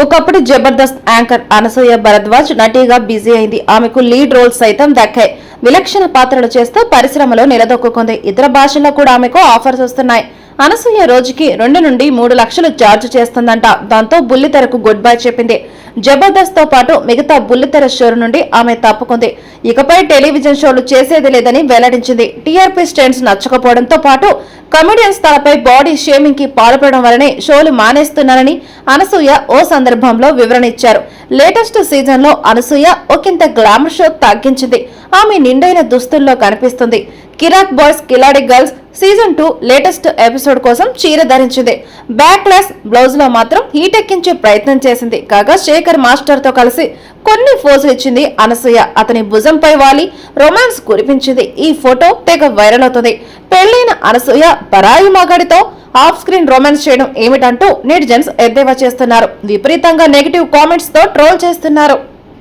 ఒకప్పుడు జబర్దస్త్ యాంకర్ అనసూయ భరద్వాజ్ నటిగా బిజీ అయింది. ఆమెకు లీడ్ రోల్స్ సైతం దక్కాయి. విలక్షణ పాత్రలు చేస్తూ పరిశ్రమలో నిలదొక్కుంది. ఇతర భాషల్లో కూడా ఆమెకు ఆఫర్స్ వస్తున్నాయి. అనసూయ రోజుకి 2 నుండి 3 లక్షలు ఛార్జ్ చేస్తుందంట. దాంతో బుల్లితెరకు గుడ్ బై చెప్పింది. జబర్దస్త్ తో పాటు మిగతా బుల్లితెర షోల నుండి ఆమె తప్పుకుంది. ఇకపై టెలివిజన్ షోలు చేసేది లేదని వెల్లడించింది. టీఆర్పీ స్టెంట్స్ నచ్చకపోవడంతో పాటు కమెడియన్స్ తలపై బాడీ షేమింగ్ కి పాల్పడడం వల్లనే షోలు మానేస్తున్నారని అనసూయ ఓ సందర్భంలో వివరణ ఇచ్చారు. లేటెస్ట్ సీజన్ లో అనసూయ ఒకంత గ్లామర్ షో తగ్గించింది. ఆమె నిండైన దుస్తుల్లో కనిపిస్తుంది. Kiraak Boys Khiladi Girls season 2 latest episode కోసం చీర ధరించింది. బ్యాక్లెస్ బ్లౌజ్ లో మాత్రం హీట్ ఎక్కించే ప్రయత్నం చేసింది. కాగా శేఖర్ మాస్టర్ తో కలిసి కొన్ని ఫోజులు ఇచ్చింది అనసూయ. అతని భుజంపై వాలి రొమాన్స్ కురిపించింది. ఈ ఫోటో తెగ వైరల్ అవుతుంది. పెళ్లైన అనసూయ పరాయి మగాడితో ఆఫ్ స్క్రీన్ రొమాన్స్ చేయడం ఏమిటంటూ నెటిజన్స్ ఎద్దేవా చేస్తున్నారు. విపరీతంగా నెగిటివ్ కామెంట్స్ తో ట్రోల్ చేస్తున్నారు.